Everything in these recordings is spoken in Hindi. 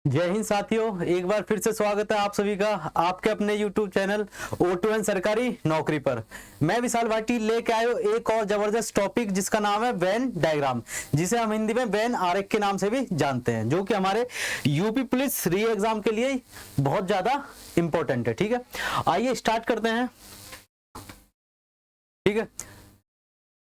जय हिंद साथियों, एक बार फिर से स्वागत है आप सभी का आपके अपने YouTube चैनल O2N सरकारी नौकरी पर। मैं विशाल भाटी लेके आया हूं एक और जबरदस्त टॉपिक जिसका नाम है वेन डायग्राम, जिसे हम हिंदी में वेन आरेख के नाम से भी जानते हैं, जो कि हमारे यूपी पुलिस री एग्जाम के लिए बहुत ज्यादा इंपॉर्टेंट है। ठीक है, आइए स्टार्ट करते हैं। ठीक है,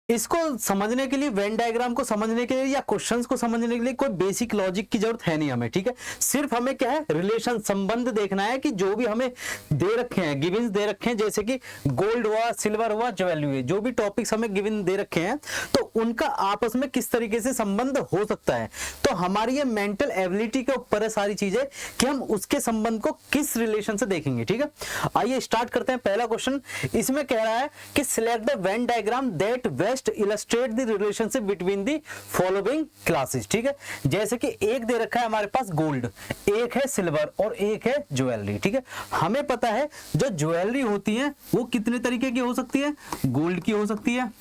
इसको समझने के लिए, वेन डायग्राम को समझने के लिए या क्वेश्चंस को समझने के लिए कोई बेसिक लॉजिक की जरूरत है नहीं हमें। ठीक है, सिर्फ हमें क्या है, रिलेशन, संबंध देखना है कि जो भी हमें दे रखे हैं, गिवन्स दे रखे हैं, जैसे कि गोल्ड हुआ, सिल्वर हुआ, ज्वेलरी हुई, जो भी टॉपिक्स हमें गिवन दे रखे हैं तो उनका आपस में किस तरीके से संबंध हो सकता है। तो हमारी ये मेंटल एबिलिटी के ऊपर है सारी चीजें कि हम उसके संबंध को किस रिलेशन से देखेंगे। ठीक है, आइए स्टार्ट करते हैं। पहला क्वेश्चन इसमें कह रहा है कि select the Venn diagram that best illustrate the relationship between the following classes। ठीक है, जैसे कि एक दे रखा है हमारे पास गोल्ड, एक है सिल्वर और एक है ज्वेलरी। ठीक है, हमें पता है जो ज्वेलरी होती है वो कितने तरीके की हो सकती है, गोल्ड की हो सकती है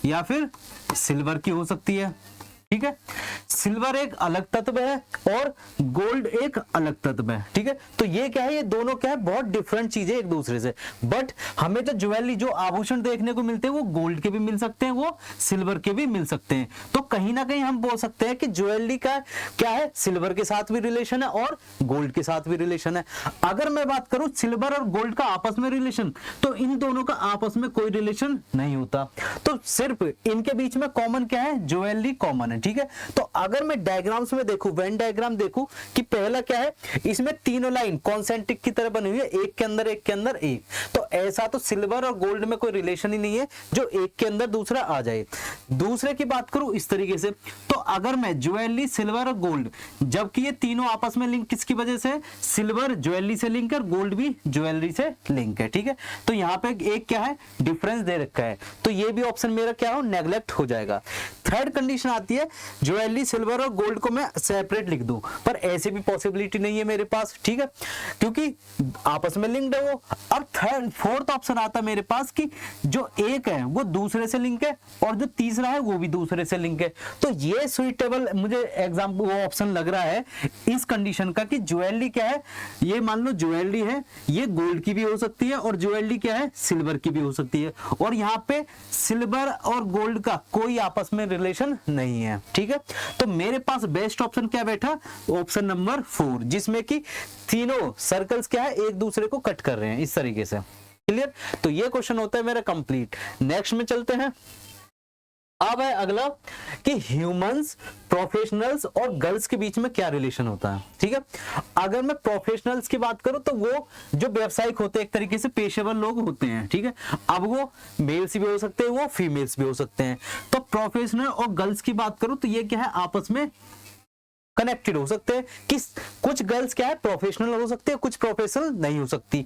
या फिर सिल्वर की हो सकती है। ठीक है, सिल्वर एक अलग तत्व है और गोल्ड एक अलग तत्व है। ठीक है, तो ये क्या है, ये दोनों क्या है, बहुत डिफरेंट चीजें एक दूसरे से। बट हमें तो ज्वेलरी, जो आभूषण देखने को मिलते हैं वो गोल्ड के भी मिल सकते हैं, वो सिल्वर के भी मिल सकते हैं। तो कहीं ना कहीं हम बोल सकते हैं कि ज्वेलरी का क्या है, सिल्वर के साथ भी रिलेशन है और गोल्ड के साथ भी रिलेशन है। अगर मैं बात करूं सिल्वर और गोल्ड का आपस में रिलेशन, तो इन दोनों का आपस में कोई रिलेशन नहीं होता। तो सिर्फ इनके बीच में कॉमन क्या है, ज्वेलरी कॉमन है। ठीक है, तो अगर मैं डायग्राम्स में देखूं, वेन डायग्राम देखूं कि पहला क्या है, इसमें तीनों लाइन कॉन्सेंट्रिक की तरह बनी हुई है, एक के अंदर एक के अंदर एक। तो ऐसा तो सिल्वर और गोल्ड में कोई रिलेशन ही नहीं है जो एक के अंदर दूसरा आ जाए। दूसरे की बात करूं इस तरीके से, तो अगर मैं ज्वेलरी, सिल्वर और गोल्ड, जबकि ये तीनों आपस में लिंक किसकी वजह से, सिल्वर ज्वेलरी से लिंक है और गोल्ड भी ज्वेलरी से लिंक है। ठीक है, तो यहाँ पे एक क्या है, डिफरेंस दे रखा है, तो ये भी ऑप्शन मेरा क्या हो, नेग्लेक्ट हो जाएगा। थर्ड कंडीशन आती है, ज्वेलरी, सिल्वर और गोल्ड को मैं सेपरेट लिख दूं, पर ऐसी भी पॉसिबिलिटी नहीं है मेरे पास। ठीक है, क्योंकि आपस में लिंक्ड है वो। अब थर्ड फोर्थ ऑप्शन आता है मेरे पास कि जो एक है वो दूसरे से लिंक है और जो तीसरा है वो भी दूसरे से लिंक है। तो ये सुइटेबल मुझे एग्जाम्पल वो ऑप्शन लग रहा है इस कंडीशन का कि ज्वेलरी क्या है, ये मान लो ज्वेलरी है, ये गोल्ड की भी हो सकती है और ज्वेलरी क्या है, सिल्वर की भी हो सकती है, और यहाँ पे सिल्वर और गोल्ड का कोई आपस में रिलेशन नहीं है। ठीक है, तो मेरे पास बेस्ट ऑप्शन क्या बैठा, ऑप्शन नंबर 4, जिसमें कि तीनों सर्कल्स क्या है, एक दूसरे को कट कर रहे हैं इस तरीके से। क्लियर, तो ये क्वेश्चन होता है मेरा कंप्लीट। नेक्स्ट में चलते हैं। अब है अगला कि ह्यूमंस, प्रोफेशनल्स और गर्ल्स के बीच में क्या रिलेशन होता है। ठीक है, अगर मैं प्रोफेशनल्स की बात करूं तो वो जो व्यावसायिक होते हैं, एक तरीके से पेशेवर लोग होते हैं। ठीक है, अब वो मेल्स भी हो सकते हैं, वो फीमेल्स भी हो सकते हैं। तो प्रोफेशनल और गर्ल्स की बात करूं तो ये क्या है, आपस में कनेक्टेड हो सकते हैं कि कुछ गर्ल्स क्या है, प्रोफेशनल हो सकती है, कुछ प्रोफेशनल नहीं हो सकती।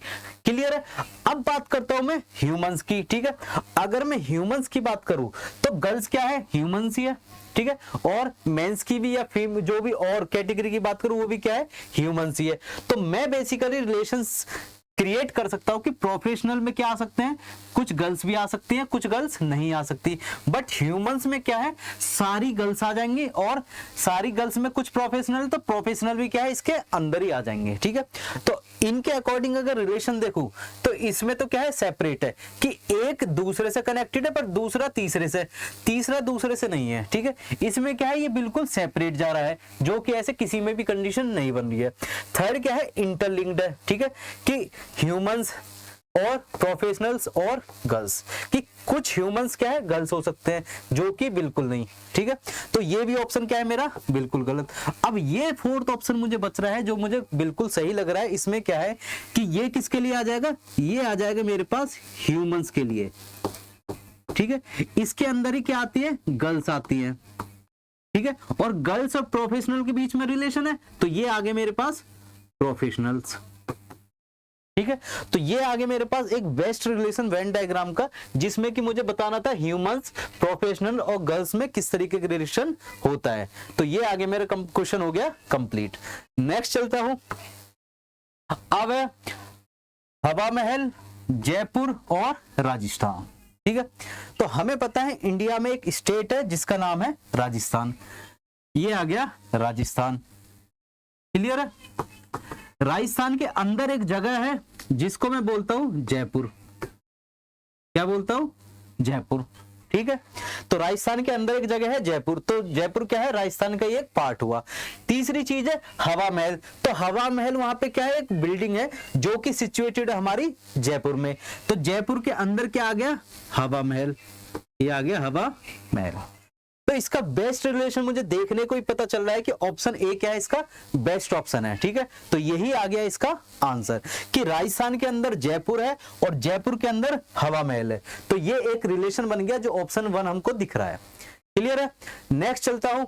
क्लियर है, अब बात करता हूं मैं ह्यूमंस की। ठीक है, अगर मैं ह्यूमंस की बात करूं तो गर्ल्स क्या है, ह्यूमंस ही है। ठीक है, और मेंस की भी या जो भी और कैटेगरी की बात करूं वो भी क्या है, ह्यूमंस ही है। तो मैं बेसिकली रिलेशंस क्रिएट कर सकता हूं कि प्रोफेशनल में क्या आ सकते हैं, कुछ गर्ल्स भी आ सकती हैं, कुछ गर्ल्स नहीं आ सकती। बट ह्यूमंस में क्या है, सारी गर्ल्स आ जाएंगी और सारी गर्ल्स में कुछ प्रोफेशनल, तो प्रोफेशनल भी क्या है इसके अंदर ही आ जाएंगे। ठीक है, तो इनके अकॉर्डिंग अगर रिलेशन देखूं तो इसमें तो क्या है, सेपरेट है कि एक दूसरे से कनेक्टेड है पर दूसरा तीसरे से, तीसरा दूसरे से नहीं है। ठीक है, इसमें क्या है, ये बिल्कुल सेपरेट जा रहा है, जो कि ऐसे किसी में भी कंडीशन नहीं बन रही है। थर्ड क्या है, इंटरलिंक्ड है। ठीक है, कि ह्यूमंस और प्रोफेशनल्स और गर्ल्स, कि कुछ ह्यूमंस क्या है, गर्ल्स हो सकते हैं, जो कि बिल्कुल नहीं। ठीक है, तो ये भी ऑप्शन क्या है मेरा, बिल्कुल गलत। अब ये फोर्थ ऑप्शन मुझे बच रहा है जो मुझे बिल्कुल सही लग रहा है। इसमें क्या है कि ये किसके लिए आ जाएगा, ये आ जाएगा मेरे पास ह्यूमंस के लिए। ठीक है, इसके अंदर ही क्या आती है, गर्ल्स आती है। ठीक है, और गर्ल्स और प्रोफेशनल के बीच में रिलेशन है, तो ये आगे मेरे पास प्रोफेशनल्स। ठीक है, तो ये आगे मेरे पास एक बेस्ट रिलेशन वेन डायग्राम का, जिसमें कि मुझे बताना था ह्यूमंस, प्रोफेशनल और गर्ल्स में किस तरीके का रिलेशन होता है। तो ये आगे मेरा क्वेश्चन हो गया कंप्लीट। नेक्स्ट चलता हूं। अब है हवा महल, जयपुर और राजस्थान। ठीक है, तो हमें पता है इंडिया में एक स्टेट है जिसका नाम है राजस्थान। ये आ गया राजस्थान। क्लियर है। राजस्थान के अंदर एक जगह है जिसको मैं बोलता हूं जयपुर। क्या बोलता हूं? जयपुर। ठीक है, तो राजस्थान के अंदर एक जगह है जयपुर, तो जयपुर क्या है? राजस्थान का ये एक पार्ट हुआ। तीसरी चीज है हवा महल। तो हवा महल वहां पे क्या है? एक बिल्डिंग है जो कि सिचुएटेड है हमारी जयपुर में। तो जयपुर के अंदर क्या आ गया? हवा महल। ये आ गया हवा महल। तो इसका बेस्ट रिलेशन मुझे देखने को ही पता चल रहा है कि ऑप्शन ए क्या है, इसका बेस्ट ऑप्शन है। ठीक है, तो यही आ गया इसका आंसर कि राजस्थान के अंदर जयपुर है और जयपुर के अंदर हवा महल है। तो ये एक रिलेशन बन गया जो ऑप्शन 1 हमको दिख रहा है। क्लियर है। नेक्स्ट चलता हूं।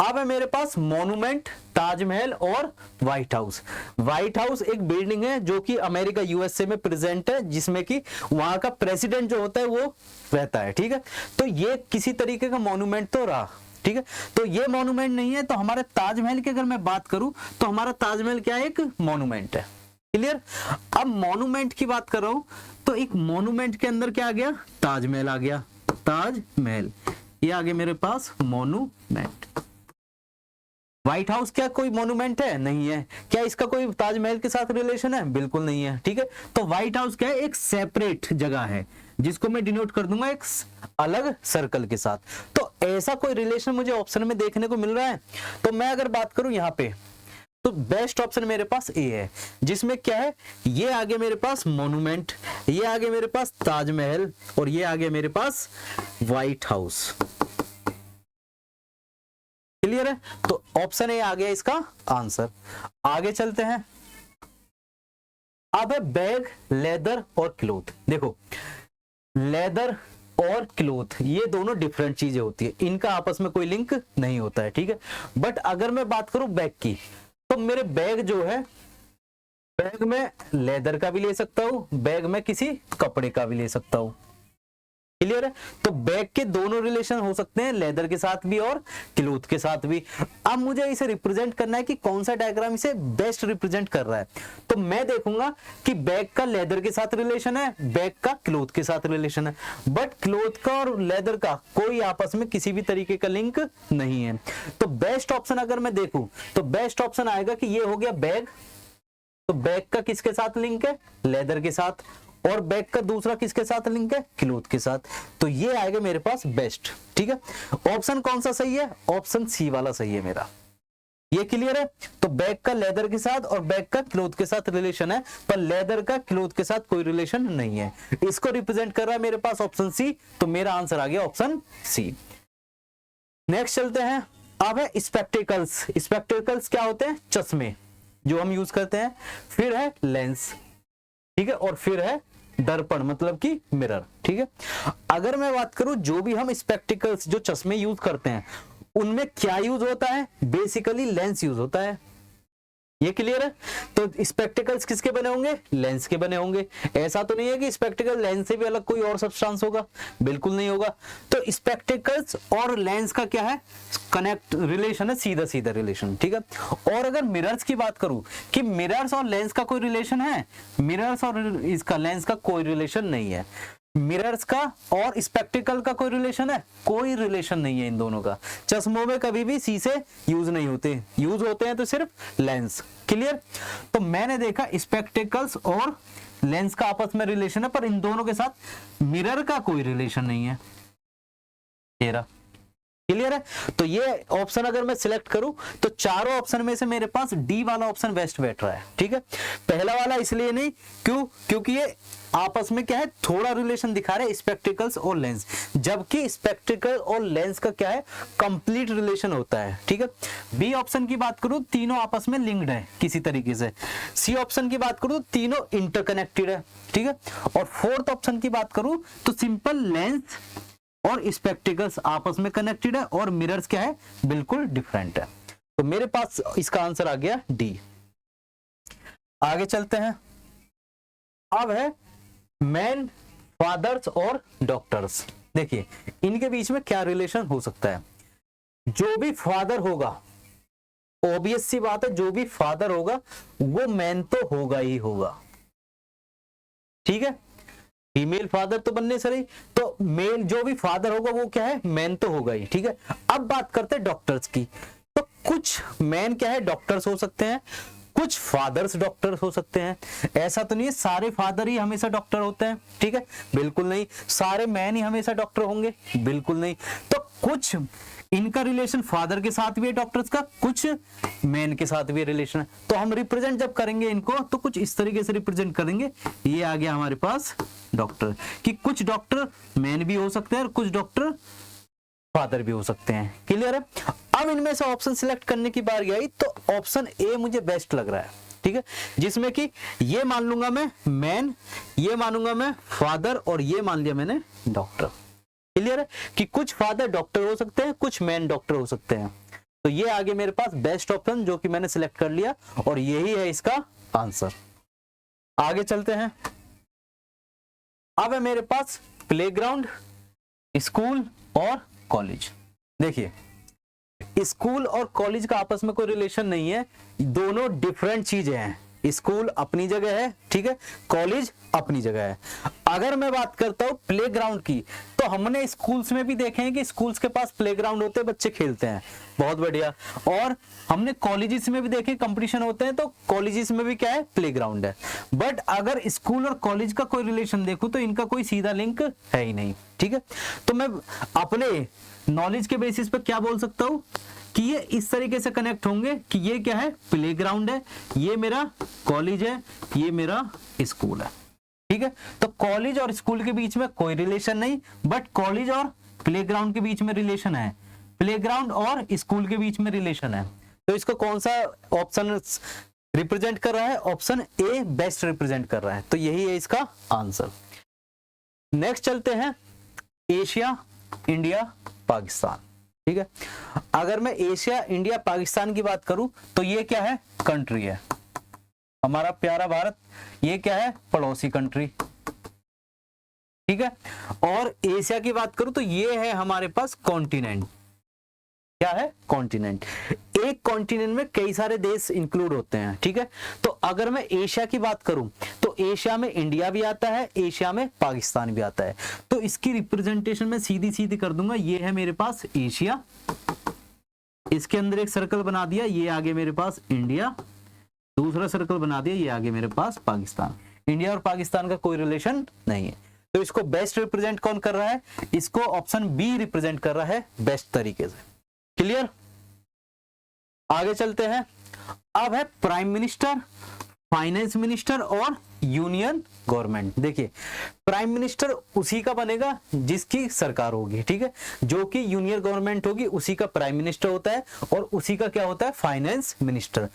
अब है मेरे पास मॉन्यूमेंट, ताजमहल और व्हाइट हाउस। व्हाइट हाउस एक बिल्डिंग है जो कि अमेरिका यूएसए में प्रेजेंट है, जिसमें कि वहां का प्रेसिडेंट जो होता है वो रहता है। ठीक है, तो ये किसी तरीके का मॉन्यूमेंट तो रहा। ठीक है, तो ये मॉन्यूमेंट नहीं है। तो हमारे ताजमहल की अगर मैं बात करूं तो हमारा ताजमहल क्या है? एक मॉन्यूमेंट है। क्लियर। अब मॉन्यूमेंट की बात कर रहा हूं तो एक मॉन्यूमेंट के अंदर क्या आ गया? ताजमहल आ गया। ताजमहल ये आ गया मेरे पास मॉन्यूमेंट। व्हाइट हाउस क्या कोई मॉन्यूमेंट है? नहीं है। क्या इसका कोई ताजमहल के साथ रिलेशन है? बिल्कुल नहीं है। ठीक है, तो व्हाइट हाउस क्या है? एक सेपरेट जगह है जिसको मैं डिनोट कर दूंगा एक अलग सर्कल के साथ। तो ऐसा कोई रिलेशन मुझे ऑप्शन में देखने को मिल रहा है। तो मैं अगर बात करूं यहां पे तो बेस्ट ऑप्शन मेरे पास ए है, जिसमें क्या है? ये आगे मेरे पास मॉन्यूमेंट, ये आगे मेरे पास ताजमहल और ये आगे मेरे पास व्हाइट हाउस। क्लियर है। तो ऑप्शन ए आ गया इसका आंसर। आगे चलते हैं। अब है बैग, लेदर और क्लोथ। देखो लेदर और क्लोथ ये दोनों डिफरेंट चीजें होती है, इनका आपस में कोई लिंक नहीं होता है। ठीक है, बट अगर मैं बात करूं बैग की तो मेरे बैग जो है, बैग में लेदर का भी ले सकता हूं, बैग में किसी कपड़े का भी ले सकता हूं। क्लियर है। तो बैग के दोनों रिलेशन हो सकते हैं, लेदर के साथ भी और क्लोथ के साथ भी। अब मुझे इसे रिप्रेजेंट करना है कि कौन सा डायग्राम इसे बेस्ट रिप्रेजेंट कर रहा है। तो मैं देखूंगा कि बैग का लेदर के साथ रिलेशन है, बैग का क्लोथ के साथ रिलेशन है, बट क्लोथ का और लेदर का कोई आपस में किसी भी तरीके का लिंक नहीं है। तो बेस्ट ऑप्शन अगर मैं देखूं तो बेस्ट ऑप्शन आएगा कि ये हो गया बैग। तो बैग का किसके साथ लिंक है? लेदर के साथ। और बैग का दूसरा किसके साथ लिंक है? क्लोथ के साथ। तो ये आएगा मेरे पास बेस्ट। ठीक है, ऑप्शन कौन सा सही है? ऑप्शन सी वाला सही है मेरा। ये क्लियर है। तो बैग का लेदर के साथ और बैग का क्लोथ के साथ रिलेशन है, पर लेदर का क्लोथ के साथ कोई रिलेशन नहीं है। इसको रिप्रेजेंट कर रहा है मेरे पास ऑप्शन सी। तो मेरा आंसर आ गया ऑप्शन सी। नेक्स्ट चलते हैं। अब है स्पेक्टिकल्स। स्पेक्टिकल्स क्या होते हैं? चश्मे जो हम यूज करते हैं। फिर है लेंस। ठीक है, और फिर है दर्पण मतलब कि मिरर। ठीक है, अगर मैं बात करूं जो भी हम स्पेक्टिकल्स जो चश्मे यूज करते हैं उनमें क्या यूज होता है? बेसिकली लेंस यूज होता है। ये क्लियर है। तो स्पेक्टिकल्स किसके बने होंगे? लेंस के बने होंगे। ऐसा तो नहीं है कि स्पेक्टिकल लेंस से भी अलग कोई और सब्सटेंस होगा, बिल्कुल नहीं होगा। तो स्पेक्टिकल्स और लेंस का क्या है? कनेक्ट रिलेशन है, सीधा सीधा रिलेशन। ठीक है, और अगर मिरर्स की बात करूं कि मिरर्स और लेंस का कोई रिलेशन है? मिरर्स और इसका लेंस का कोई रिलेशन नहीं है। मिरर्स का और स्पेक्टिकल का कोई रिलेशन है? कोई रिलेशन नहीं है इन दोनों का। चश्मों में कभी भी शीशे यूज नहीं होते, यूज होते हैं तो सिर्फ लेंस। क्लियर। तो मैंने देखा स्पेक्टिकल्स और लेंस का आपस में रिलेशन है, पर इन दोनों के साथ मिरर का कोई रिलेशन नहीं है। तेरा क्लियर है। तो ये ऑप्शन अगर मैं सिलेक्ट करूं तो चारों ऑप्शन में से मेरे पास डी वाला ऑप्शन बेस्ट बैठ रहा है। ठीक है, पहला वाला इसलिए नहीं, क्योंकि ये आपस में क्या है? थोड़ा रिलेशन दिखा रहे हैं स्पेक्टिकल्स और लेंस, जबकि स्पेक्टिकल और लेंस का क्या है? कंप्लीट रिलेशन होता है। ठीक है, बी ऑप्शन की बात करूं तीनों आपस में लिंक्ड है किसी तरीके से। सी ऑप्शन की बात करूं तो तीनों इंटरकनेक्टेड है। ठीक है, और फोर्थ ऑप्शन की बात करूं तो सिंपल लेंस और स्पेक्टिकल्स आपस में कनेक्टेड है और मिरर्स क्या है? बिल्कुल डिफरेंट है। तो मेरे पास इसका आंसर आ गया डी। आगे चलते हैं। अब है मैन, फादर्स और डॉक्टर्स। देखिए इनके बीच में क्या रिलेशन हो सकता है? जो भी फादर होगा, ऑब्वियस सी बात है, जो भी फादर होगा वो मैन तो होगा ही होगा। ठीक है, फीमेल फादर तो बनने से रही, तो मेल जो भी फादर होगा वो क्या है, मैन तो होगा ही, ठीक है। अब बात करते हैं डॉक्टर्स की। तो कुछ मैन क्या है, डॉक्टर्स हो सकते हैं, कुछ फादर्स डॉक्टर हो सकते हैं। ऐसा तो नहीं है सारे फादर ही हमेशा डॉक्टर होते हैं, ठीक है, बिल्कुल नहीं। सारे मैन ही हमेशा डॉक्टर होंगे, बिल्कुल नहीं। तो कुछ इनका रिलेशन फादर के साथ भी है डॉक्टर्स का, कुछ मैन के साथ भी रिलेशन है। तो हम रिप्रेजेंट जब करेंगे इनको तो कुछ इस तरीके से रिप्रेजेंट करेंगे। ये आ गया हमारे पास डॉक्टर, कि कुछ डॉक्टर मैन भी हो सकते हैं और कुछ डॉक्टर फादर भी हो सकते हैं। क्लियर है। अब इनमें से ऑप्शन सिलेक्ट करने की बारी आई, तो ऑप्शन ए मुझे बेस्ट लग रहा है, ठीक है, जिसमें कि ये मान लूंगा मैं मैन, ये मानूंगा मैं फादर, और ये मान लिया मैंने डॉक्टर। क्लियर है कि कुछ फादर डॉक्टर हो सकते हैं, कुछ मैन डॉक्टर हो सकते हैं। तो ये आगे मेरे पास बेस्ट ऑप्शन जो कि मैंने सिलेक्ट कर लिया, और यही है इसका आंसर। आगे चलते हैं। अब है मेरे पास प्लेग्राउंड, स्कूल और कॉलेज। देखिए, स्कूल और कॉलेज का आपस में कोई रिलेशन नहीं है, दोनों डिफरेंट चीजें हैं। स्कूल अपनी जगह है, ठीक है, कॉलेज अपनी जगह है। अगर मैं बात करता हूं प्लेग्राउंड की, तो हमने स्कूल्स में भी देखे हैं कि स्कूल्स के पास प्लेग्राउंड होते हैं, बच्चे खेलते हैं, बहुत बढ़िया। और हमने कॉलेजेस में भी देखे कंपटीशन होते हैं, तो कॉलेजेस में भी क्या है, प्लेग्राउंड है। बट अगर स्कूल और कॉलेज का कोई रिलेशन देखूं तो इनका कोई सीधा लिंक है ही नहीं, ठीक है। तो मैं अपने नॉलेज के बेसिस पे क्या बोल सकता हूं कि ये इस तरीके से कनेक्ट होंगे कि ये क्या है, प्लेग्राउंड है, ये मेरा कॉलेज है, ये मेरा स्कूल है, ठीक है। तो कॉलेज और स्कूल के बीच में कोई रिलेशन नहीं, बट कॉलेज और प्लेग्राउंड के बीच में रिलेशन है, प्लेग्राउंड और स्कूल के बीच में रिलेशन है। तो इसको कौन सा ऑप्शन रिप्रेजेंट कर रहा है, ऑप्शन ए बेस्ट रिप्रेजेंट कर रहा है, तो यही है इसका आंसर। नेक्स्ट चलते हैं, एशिया, इंडिया, पाकिस्तान, ठीक है। अगर मैं एशिया, इंडिया, पाकिस्तान की बात करूं तो ये क्या है, कंट्री है, हमारा प्यारा भारत, ये क्या है, पड़ोसी कंट्री, ठीक है। और एशिया की बात करूं तो ये है हमारे पास कॉन्टिनेंट, क्या है, कॉन्टिनेंट। एक कॉन्टिनेंट में कई सारे देश इंक्लूड होते हैं, ठीक है। तो अगर मैं एशिया की बात करूं तो एशिया में इंडिया भी आता है, एशिया में पाकिस्तान भी आता है। तो इसकी रिप्रेजेंटेशन मैं सीधी सीधी कर दूंगा, ये है मेरे पास एशिया, इसके अंदर एक सर्कल बना दिया, ये आगे मेरे पास इंडिया, दूसरा सर्कल बना दिया, ये आगे मेरे पास पाकिस्तान। इंडिया और पाकिस्तान का कोई रिलेशन नहीं है। तो इसको बेस्ट रिप्रेजेंट कौन कर रहा है, इसको ऑप्शन बी रिप्रेजेंट कर रहा है बेस्ट तरीके से। क्लियर। आगे चलते हैं। अब है प्राइम मिनिस्टर, फाइनेंस मिनिस्टर और यूनियन गवर्नमेंट। देखिए, प्राइम मिनिस्टर उसी का बनेगा जिसकी सरकार होगी, ठीक है, जो कि यूनियन गवर्नमेंट होगी उसी का प्राइम मिनिस्टर होता है, और उसी का क्या होता है, फाइनेंस मिनिस्टर।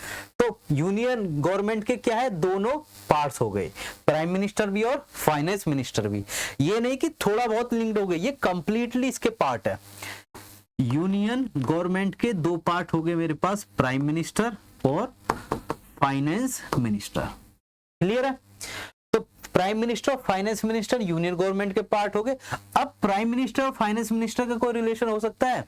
तो यूनियन गवर्नमेंट के क्या है, दोनों पार्ट्स हो गए, प्राइम मिनिस्टर भी और फाइनेंस मिनिस्टर भी। ये नहीं कि थोड़ा बहुत लिंक्ड हो गए, ये कंप्लीटली इसके पार्ट है। यूनियन गवर्नमेंट के दो पार्ट हो गए मेरे पास, प्राइम मिनिस्टर और फाइनेंस मिनिस्टर। क्लियर है। तो प्राइम मिनिस्टर और फाइनेंस मिनिस्टर यूनियन गवर्नमेंट के पार्ट हो गए। अब प्राइम मिनिस्टर और फाइनेंस मिनिस्टर का कोई रिलेशन हो सकता है,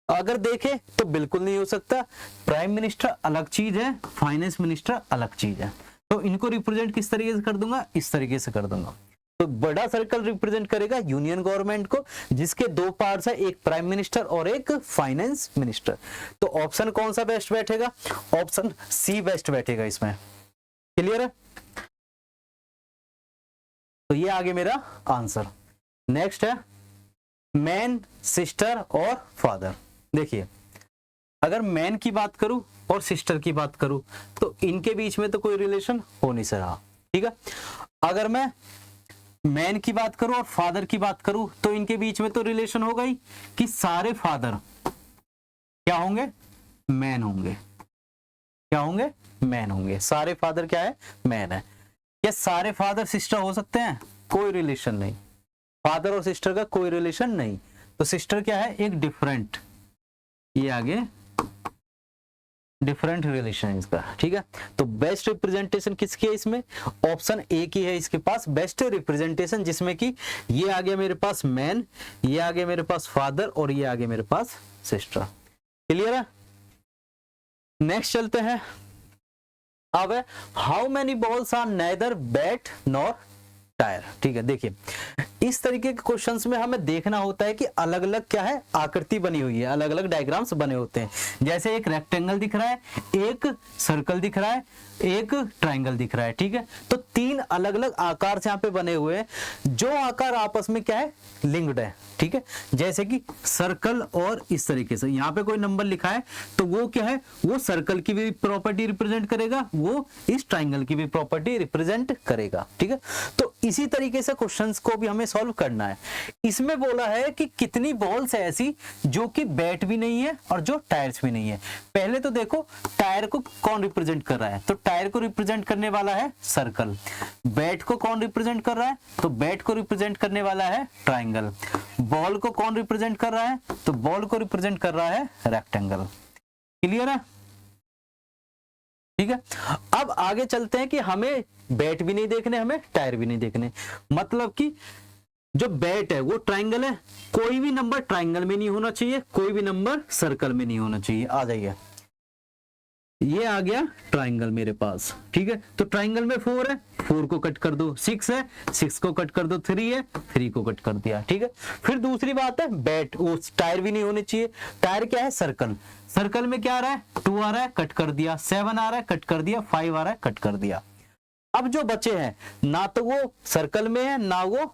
अगर देखें तो बिल्कुल नहीं हो सकता। प्राइम मिनिस्टर अलग चीज है, फाइनेंस मिनिस्टर अलग चीज है। तो इनको रिप्रेजेंट किस तरीके से कर दूंगा, इस तरीके से कर दूंगा। तो बड़ा सर्कल रिप्रेजेंट करेगा यूनियन गवर्नमेंट को, जिसके दो पार्ट्स है, एक प्राइम मिनिस्टर और एक फाइनेंस मिनिस्टर। तो ऑप्शन कौन सा बेस्ट बैठेगा, ऑप्शन सी बेस्ट बैठेगा इसमें। क्लियर है। तो ये आगे मेरा आंसर। नेक्स्ट है मैन, सिस्टर और फादर। देखिए, अगर मैन की बात करूं और सिस्टर की बात करूं तो इनके बीच में तो कोई रिलेशन हो नहीं रहा, ठीक है। अगर मैं मैन की बात करूं और फादर की बात करूं तो इनके बीच में तो रिलेशन होगा ही कि सारे फादर क्या होंगे, मैन होंगे। क्या होंगे, मैन होंगे। सारे फादर क्या है, मैन है। क्या सारे फादर सिस्टर हो सकते हैं, कोई रिलेशन नहीं। फादर और सिस्टर का कोई रिलेशन नहीं। तो सिस्टर क्या है, एक डिफरेंट, ये आगे डिफरेंट रिलेशन इसका, ठीक है। तो बेस्ट रिप्रेजेंटेशन किसकी है इसमें, ऑप्शन ए की है इसके पास बेस्ट रिप्रेजेंटेशन, जिसमें कि ये आ गया मेरे पास मैन, ये आ गया मेरे पास फादर और ये आ गया मेरे पास सिस्टर। क्लियर है। नेक्स्ट चलते हैं। अब है how many balls are neither bat nor tyre, ठीक है। देखिए इस तरीके के क्वेश्चंस में हमें देखना होता है कि अलग अलग क्या है आकृति बनी हुई है, अलग अलग डायग्राम्स बने होते हैं। जैसे एक रेक्टेंगल दिख रहा है, एक सर्कल दिख रहा है, एक ट्राइंगल दिख रहा है, ठीक है। तो तीन अलग अलग आकार से यहाँ पे बने हुए हैं, जो आकार आपस में क्या है लिंक्ड है, ठीक है। जैसे कि सर्कल और इस तरीके से यहाँ पे कोई नंबर लिखा है तो वो क्या है, वो सर्कल की भी प्रॉपर्टी रिप्रेजेंट करेगा, वो इस ट्राइंगल की भी प्रॉपर्टी रिप्रेजेंट करेगा, ठीक है। तो इसी तरीके से क्वेश्चंस को भी हमें सॉल्व करना है। इसमें बोला है कि कितनी बॉल्स है ऐसी जो कि बैट भी नहीं है और जो टायर्स भी नहीं है। पहले तो देखो टायर को कौन रिप्रेजेंट कर रहा है, तो टायर को रिप्रेजेंट करने वाला है सर्कल। बैट को कौन रिप्रेजेंट कर रहा है, तो बैट को रिप्रेजेंट करने वाला है ट्राइंगल। बॉल को कौन रिप्रेजेंट कर रहा है, तो बॉल को रिप्रेजेंट कर रहा है रेक्टेंगल। क्लियर है, ठीक है। अब आगे चलते हैं कि हमें बैट भी नहीं देखने, हमें टायर भी नहीं देखने। मतलब कि जो बैट है वो ट्राइंगल है, कोई भी नंबर ट्राइंगल में नहीं होना चाहिए, कोई भी नंबर सर्कल में नहीं होना चाहिए। आ जाइए, ये आ गया ट्राइंगल मेरे पास, ठीक है। तो ट्राइंगल में 4 है, 4 को कट कर दो, 6 है, 6 को कट कर दो, 3 है, 3 को कट कर दिया, ठीक है। फिर दूसरी बात है बैट, वो टायर भी नहीं होने चाहिए। टायर क्या है सर्कल, सर्कल में क्या आ रहा है 2 आ रहा है, कट कर दिया, 7 आ रहा है, कट कर दिया, 5 आ रहा है, कट कर दिया। अब जो बचे हैं ना तो वो सर्कल में है ना वो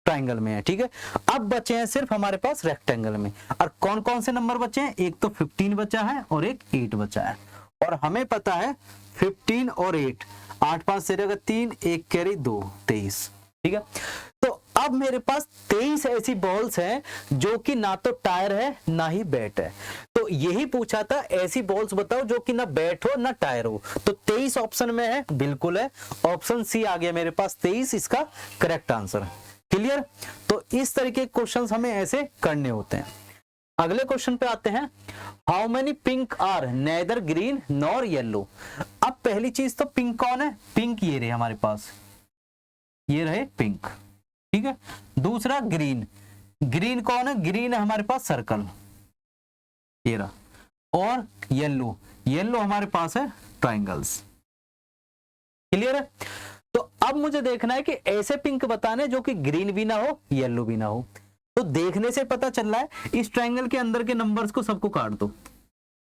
ट्राइंगल में है, ठीक है। अब बचे हैं सिर्फ हमारे पास रेक्टेंगल में। और कौन कौन से नंबर बचे हैं, एक तो 15 बचा है और एक 8 बचा है। और हमें पता है 15 और 8, 8 5 13 3, 1 कैरी 2, 23, ठीक है। तो अब मेरे पास 23 ऐसी बॉल्स हैं जो कि ना तो टायर है ना ही बैट है। तो यही पूछा था ऐसी बॉल्स बताओ जो कि ना बैट हो ना टायर हो। तो 23 ऑप्शन में है, बिल्कुल है, ऑप्शन सी आ गया मेरे पास 23 इसका करेक्ट आंसर। क्लियर। तो इस तरीके के क्वेश्चंस हमें ऐसे करने होते हैं। अगले क्वेश्चन पे आते हैं, how many pink are neither green nor yellow. अब पहली चीज तो पिंक कौन है, पिंक ये रहे हमारे पास, ये रहे पिंक, ठीक है। दूसरा ग्रीन, ग्रीन कौन है, ग्रीन है हमारे पास सर्कल, ये रहा। और येलो, येलो हमारे पास है ट्राइंगल्स। क्लियर है। तो अब मुझे देखना है कि ऐसे पिंक बताने जो कि ग्रीन भी ना हो येलो भी ना हो। तो देखने से पता चल रहा है इस ट्राइंगल के अंदर के नंबर्स को सबको काट दो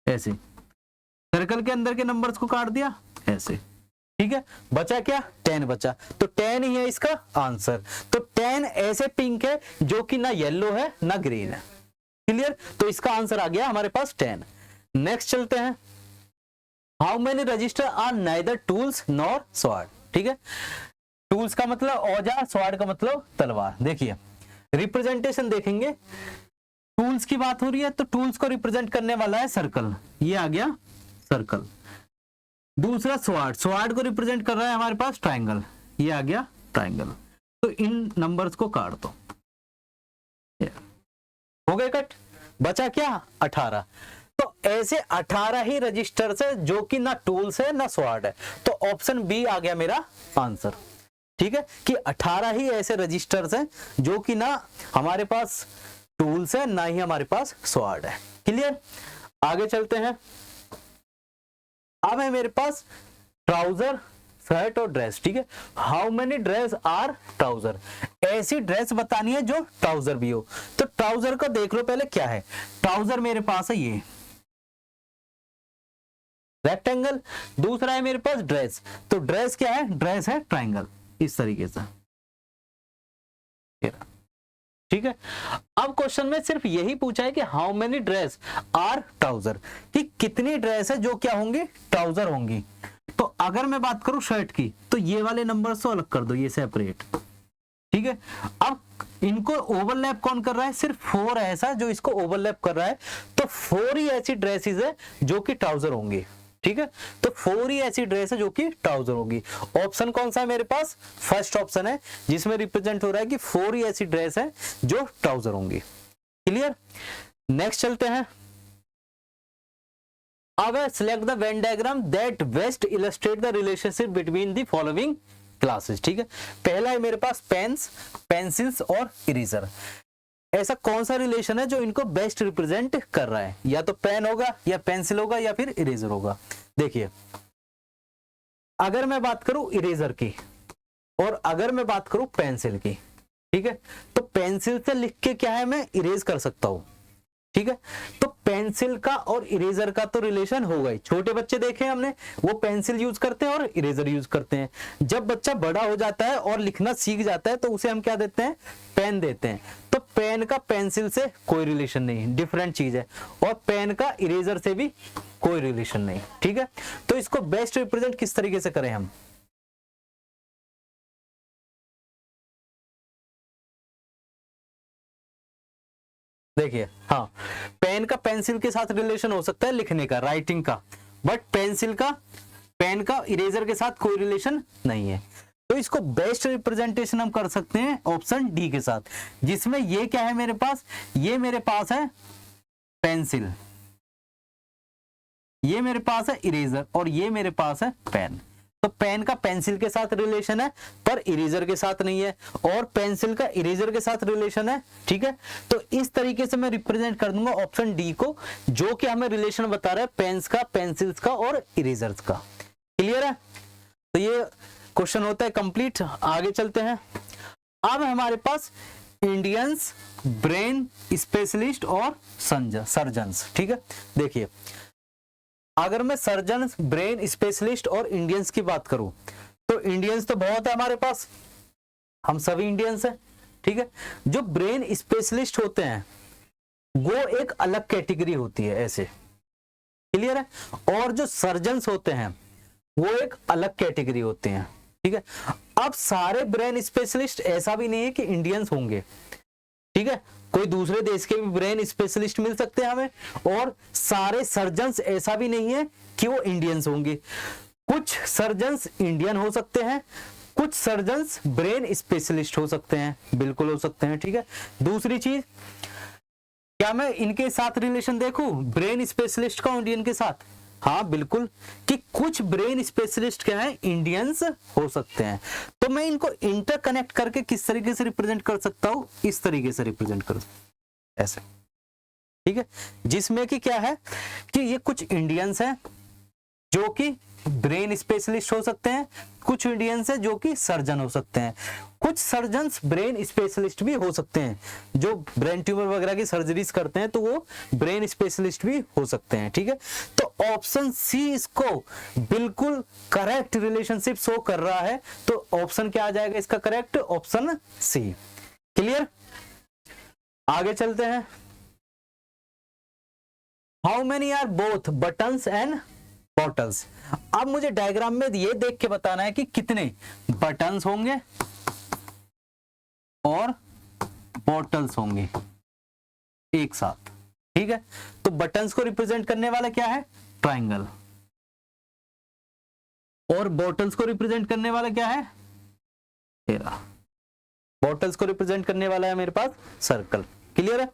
ऐसे, सर्कल के अंदर के नंबर्स को काट दिया ऐसे, ठीक है। बचा क्या 10 बचा, तो 10 ही है इसका आंसर। तो 10 ऐसे पिंक है जो कि ना येलो है ना ग्रीन है। क्लियर। तो इसका आंसर आ गया हमारे पास 10। नेक्स्ट चलते हैं, how many register are neither tools nor sword, ठीक है। टूल्स का मतलब औजार, स्वॉर्ड का मतलब तलवार। देखिए रिप्रेजेंटेशन देखेंगे, टूल्स की बात हो रही है तो टूल्स को रिप्रेजेंट करने वाला है सर्कल, ये आ गया सर्कल। दूसरा स्वॉर्ड, स्वॉर्ड को रिप्रेजेंट कर रहा है हमारे पास ट्राइंगल, ये आ गया ट्राइंगल। तो इन नंबर्स को काट दो, हो गए कट। बचा क्या 18। तो ऐसे 18 ही रजिस्टर्स है जो कि ना टूल्स है ना स्वॉर्ड है। तो ऑप्शन बी आ गया मेरा आंसर, ठीक है, कि 18 ही ऐसे रजिस्टर्स हैं जो कि ना हमारे पास टूल्स है ना ही हमारे पास स्वॉर्ड है। क्लियर। आगे चलते हैं, अब है मेरे पास ट्राउजर, शर्ट और ड्रेस, ठीक है। How many dress are trouser, ऐसी ड्रेस बतानी है जो ट्राउजर भी हो। तो ट्राउजर को देख लो पहले क्या है, ट्राउजर मेरे पास है ये रेक्टेंगल, दूसरा है मेरे पास ड्रेस, तो ड्रेस क्या है, ड्रेस है ट्राइंगल इस तरीके से, ठीक है। अब क्वेश्चन में सिर्फ यही पूछा है कि how many dress are trouser, कि कितनी ड्रेस है जो क्या होंगी ट्राउजर होंगी। तो अगर मैं बात करूं शर्ट की तो ये वाले नंबर से अलग कर दो, ये सेपरेट, ठीक है। अब इनको ओवरलैप कौन कर रहा है, सिर्फ 4 है ऐसा जो इसको ओवरलैप कर रहा है। तो 4 ही ऐसी ड्रेसेस है जो कि ट्राउजर होंगी, ठीक है। तो 4 ही ऐसी ड्रेस है जो कि ट्राउजर होगी। ऑप्शन कौन सा है मेरे पास, फर्स्ट ऑप्शन है जिसमें रिप्रेजेंट हो रहा है कि 4 ही ऐसी ड्रेस है जो ट्राउजर होंगी। क्लियर। नेक्स्ट चलते हैं, अब select the Venn diagram that best illustrate the relationship between the following classes, ठीक है। पहला है मेरे पास पेन्स, पेंसिल्स और इरेजर। ऐसा कौन सा रिलेशन है जो इनको बेस्ट रिप्रेजेंट कर रहा है, या तो पेन होगा या पेंसिल होगा या फिर इरेजर होगा। देखिए अगर मैं बात करूं इरेजर की, और अगर मैं बात करूं पेंसिल की, ठीक है, तो पेंसिल से लिख के क्या है मैं इरेज कर सकता हूं, ठीक है। तो पेंसिल का और इरेजर का तो रिलेशन होगा ही। छोटे बच्चे देखे हमने, वो पेंसिल यूज करते हैं और इरेजर यूज करते हैं। जब बच्चा बड़ा हो जाता है और लिखना सीख जाता है तो उसे हम क्या देते हैं, पेन देते हैं। तो पेन का पेंसिल से कोई रिलेशन नहीं, डिफरेंट चीज है। और पेन का इरेजर से भी कोई रिलेशन नहीं, ठीक है। तो इसको बेस्ट रिप्रेजेंट किस तरीके से करें हम, देखिए, हाँ, पेन का पेंसिल के साथ रिलेशन हो सकता है लिखने का, राइटिंग का, बट पेंसिल का पेन का इरेजर के साथ कोई रिलेशन नहीं है। तो इसको बेस्ट रिप्रेजेंटेशन हम कर सकते हैं ऑप्शन डी के साथ, जिसमें ये क्या है मेरे पास, ये मेरे पास है पेंसिल, ये मेरे पास है इरेजर और ये मेरे पास है पेन। तो पेन का पेंसिल के साथ रिलेशन है पर इरेजर के साथ नहीं है, और पेंसिल का इरेजर के साथ रिलेशन है, ठीक है। तो इस तरीके से मैं रिप्रेजेंट कर दूंगा ऑप्शन डी को, जो कि हमें रिलेशन बता रहा है पेन्स का, पेंसिल्स का और इरेजर्स का। क्लियर है? तो ये क्वेश्चन होता है कंप्लीट। आगे चलते हैं। अब हमारे पास इंडियंस, ब्रेन स्पेशलिस्ट और सर्जन्स, ठीक है। देखिए, अगर मैं सर्जन, ब्रेन स्पेशलिस्ट और इंडियंस की बात करूं तो इंडियंस तो बहुत है हमारे पास, हम सभी इंडियंस हैं, ठीक है। जो ब्रेन स्पेशलिस्ट होते हैं वो एक अलग कैटेगरी होती है, ऐसे, क्लियर है। और जो सर्जन्स होते हैं वो एक अलग कैटेगरी होते हैं, ठीक है। अब सारे ब्रेन स्पेशलिस्ट ऐसा भी नहीं है कि इंडियंस होंगे, ठीक है, कोई दूसरे देश के भी ब्रेन स्पेशलिस्ट मिल सकते हैं हमें, और सारे सर्जन्स ऐसा भी नहीं है कि वो इंडियंस होंगे। कुछ सर्जन्स इंडियन हो सकते हैं, कुछ सर्जन्स ब्रेन स्पेशलिस्ट हो सकते हैं, बिल्कुल हो सकते हैं, ठीक है। दूसरी चीज, क्या मैं इनके साथ रिलेशन देखूं, ब्रेन स्पेशलिस्ट का इंडियन के साथ? हाँ बिल्कुल, कि कुछ ब्रेन स्पेशलिस्ट क्या है, इंडियंस हो सकते हैं। तो मैं इनको इंटरकनेक्ट करके किस तरीके से रिप्रेजेंट कर सकता हूं, इस तरीके से रिप्रेजेंट कर, ऐसे, ठीक है। जिसमें कि क्या है कि ये कुछ इंडियंस हैं जो कि ब्रेन स्पेशलिस्ट हो सकते हैं, कुछ इंडियंस है जो कि सर्जन हो सकते हैं, कुछ सर्जन्स ब्रेन स्पेशलिस्ट भी हो सकते हैं, जो ब्रेन ट्यूमर वगैरह की सर्जरीज करते हैं तो वो ब्रेन स्पेशलिस्ट भी हो सकते हैं, ठीक है। तो ऑप्शन सी इसको बिल्कुल करेक्ट रिलेशनशिप शो कर रहा है, तो ऑप्शन क्या आ जाएगा इसका करेक्ट, ऑप्शन सी। क्लियर? आगे चलते हैं। How many are both buttons and bottles? अब मुझे डायग्राम में ये देख के बताना है कि कितने बटन्स होंगे और बॉटल्स होंगे एक साथ, ठीक है। तो बटन्स को रिप्रेजेंट करने वाला क्या है, ट्रायंगल, और बॉटल्स को रिप्रेजेंट करने वाला क्या है, तेरा। बॉटल्स को रिप्रेजेंट करने वाला है मेरे पास सर्कल। क्लियर है?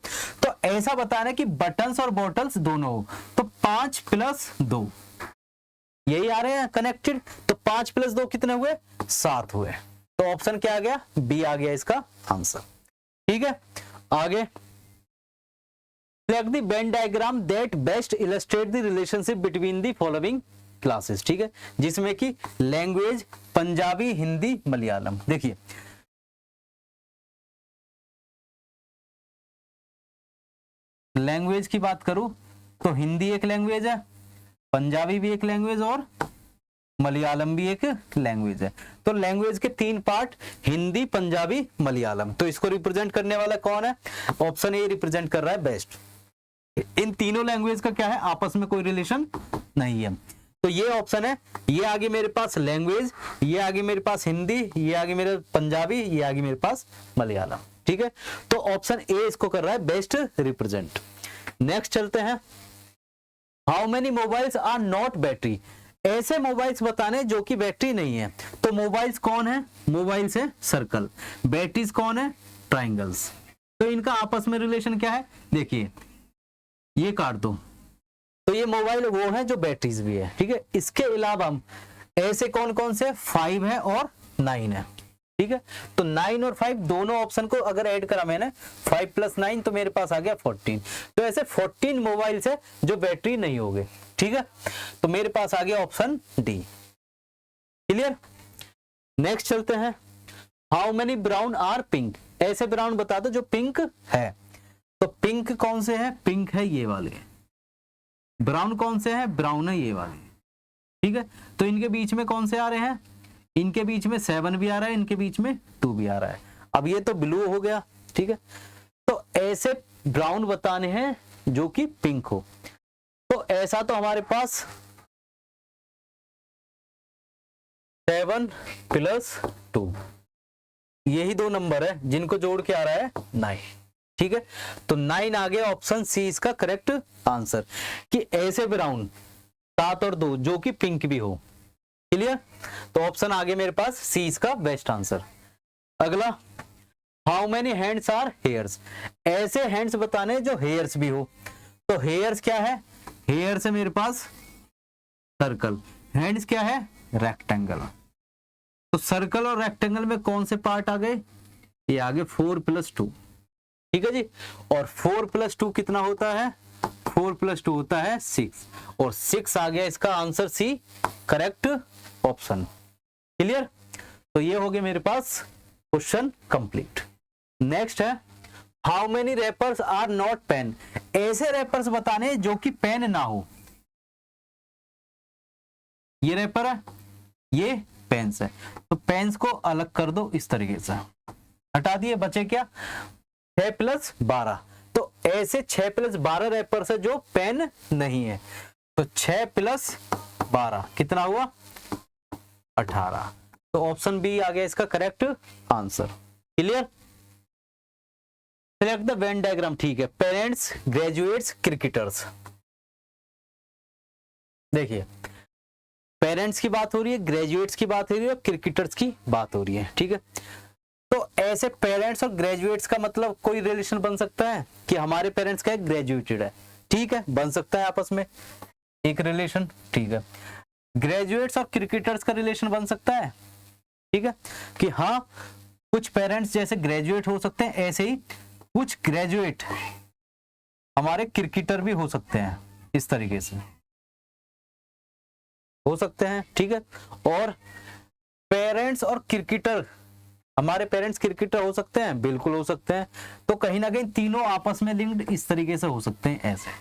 तो ऐसा बताना है कि बटन्स और बॉटल्स दोनों हो, तो 5 + 2 यही आ रहे हैं कनेक्टेड, तो 5 + 2 कितने हुए, 7 हुए। तो ऑप्शन क्या आ गया, बी आ गया इसका आंसर, ठीक है। आगे, select the Venn diagram that best illustrate the relationship between the following classes, ठीक है, जिसमें कि लैंग्वेज पंजाबी, हिंदी, मलयालम। देखिए, लैंग्वेज की बात करूं तो हिंदी एक लैंग्वेज है, पंजाबी भी एक लैंग्वेज और मलयालम भी एक लैंग्वेज है। तो लैंग्वेज के 3 पार्ट, हिंदी, पंजाबी, मलयालम। तो इसको रिप्रेजेंट करने वाला कौन है, ऑप्शन ए रिप्रेजेंट कर रहा है बेस्ट। इन तीनों लैंग्वेज का क्या है, आपस में कोई रिलेशन नहीं है। तो ये ऑप्शन है, ये आगे मेरे पास लैंग्वेज, ये आगे मेरे पास हिंदी, ये आगे मेरे पंजाबी, ये आगे मेरे पास मलयालम, ठीक है। तो ऑप्शन ए इसको कर रहा है बेस्ट रिप्रेजेंट। नेक्स्ट चलते हैं। How many mobiles are not battery? ऐसे मोबाइल्स बताने जो कि बैटरी नहीं है। तो मोबाइल्स कौन है, मोबाइल्स है सर्कल, बैटरीज कौन है, ट्राइंगल्स। तो इनका आपस में रिलेशन क्या है, देखिए ये काट दो, तो ये मोबाइल वो है जो बैटरीज भी है, ठीक है। इसके अलावा हम ऐसे कौन कौन से, 5 है और 9 है, ठीक है। तो 9 और 5 दोनों ऑप्शन को अगर ऐड करा मैंने, 5 + 9 तो मेरे पास आ गया 14। तो ऐसे 14 मोबाइल्स है जो बैटरी नहीं होंगे, ठीक है। तो मेरे पास आ गया ऑप्शन डी। क्लियर? नेक्स्ट चलते हैं। How many brown are pink, ऐसे ब्राउन बता दो जो पिंक है। तो पिंक कौन से है, पिंक है ये वाले। ब्राउन कौन से है, ब्राउन है ये वाले। ठीक है, तो इनके बीच में कौन से आ रहे हैं, इनके बीच में 7 भी आ रहा है, इनके बीच में 2 भी आ रहा है। अब ये तो ब्लू हो गया। ठीक है, तो ऐसे ब्राउन बताने हैं जो कि पिंक हो। तो ऐसा तो हमारे पास 7 + 2 यही 2 नंबर है जिनको जोड़ के आ रहा है 9। ठीक है, तो 9 आ गया, ऑप्शन सी इसका करेक्ट आंसर, कि ऐसे ब्राउन 7 और 2 जो कि पिंक भी हो। क्लियर, तो ऑप्शन आ गया मेरे पास सी इसका बेस्ट आंसर। अगला, how many hands are hairs, ऐसे हैंड्स बताने जो हेयर्स भी हो। तो हेयर्स क्या है, हेयर्स है मेरे पास सर्कल, हैंड्स क्या है रेक्टेंगल। तो सर्कल और रेक्टेंगल में कौन से पार्ट आ गए, ये आ गए 4 + 2। ठीक है जी, और 4 + 2 कितना होता है, 4 + 2 होता है 6, और 6 आ गया इसका answer C correct option. Clear, तो ये हो गया मेरे पास क्वेश्चन कंप्लीट। नेक्स्ट है, how many wrappers are not pen, ऐसे रैपर्स बताने जो कि पेन ना हो। ये रैपर है, ये पेन्स है, तो पेन्स को अलग कर दो इस तरीके से, हटा दिए, बचे क्या 6 + 12। तो ऐसे 6 + 12 रैपर्स है जो पेन नहीं है। तो 6 + 12 कितना हुआ 18। तो ऑप्शन बी आ गया इसका correct answer. Clear, select the Venn diagram. ठीक है, पेरेंट्स, ग्रेजुएट्स, क्रिकेटर्स। देखिए, पेरेंट्स की बात हो रही है, ग्रेजुएट्स की बात हो रही है, और क्रिकेटर्स की बात हो रही है। ठीक है, तो ऐसे पेरेंट्स और ग्रेजुएट्स का मतलब कोई रिलेशन बन सकता है कि हमारे पेरेंट्स का ग्रेजुएटेड है। ठीक है, बन सकता है आपस में एक रिलेशन। ठीक है, ग्रेजुएट्स और क्रिकेटर्स का रिलेशन बन सकता है। ठीक है, कि हाँ कुछ पेरेंट्स जैसे ग्रेजुएट हो सकते हैं, ऐसे ही कुछ ग्रेजुएट हमारे क्रिकेटर भी हो सकते हैं, इस तरीके से हो सकते हैं। ठीक है, और पेरेंट्स और क्रिकेटर, हमारे पेरेंट्स क्रिकेटर हो सकते हैं, बिल्कुल हो सकते हैं। तो कहीं ना कहीं तीनों आपस में लिंक्ड इस तरीके से हो सकते हैं, ऐसे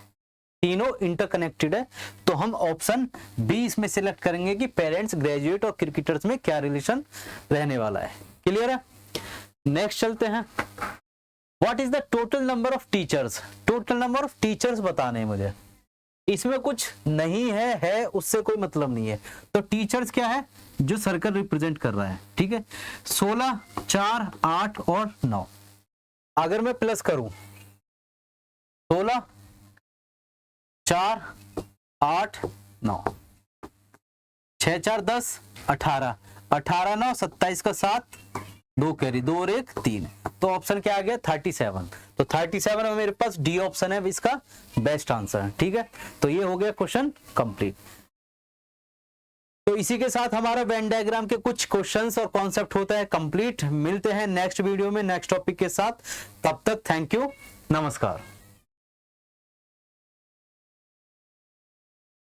तीनों इंटरकनेक्टेड है। तो हम ऑप्शन बी इसमें सिलेक्ट करेंगे कि पेरेंट्स, ग्रेजुएट और क्रिकेटर्स में क्या रिलेशन रहने वाला है। क्लियर है, नेक्स्ट चलते हैं। What is the total number of teachers, total number of teachers बताने हैं मुझे। इसमें कुछ नहीं है उससे कोई मतलब नहीं है। तो टीचर्स क्या है, जो सर्कल रिप्रेजेंट कर रहा है। ठीक है, 16, 4, 8 और 9। अगर मैं प्लस करूं 16, 4, 8, 9, 6, 4, 10, 18, 18, 9, 27 का 7, 2 कैरी, 2 और 1 3। तो ऑप्शन क्या आ गया 37। तो 37 में मेरे पास डी ऑप्शन है इसका बेस्ट आंसर। ठीक है, तो ये हो गया क्वेश्चन कंप्लीट। तो इसी के साथ हमारा वेन डायग्राम के कुछ क्वेश्चंस और कॉन्सेप्ट होता है कंप्लीट। मिलते हैं नेक्स्ट वीडियो में नेक्स्ट टॉपिक के साथ, तब तक थैंक यू, नमस्कार।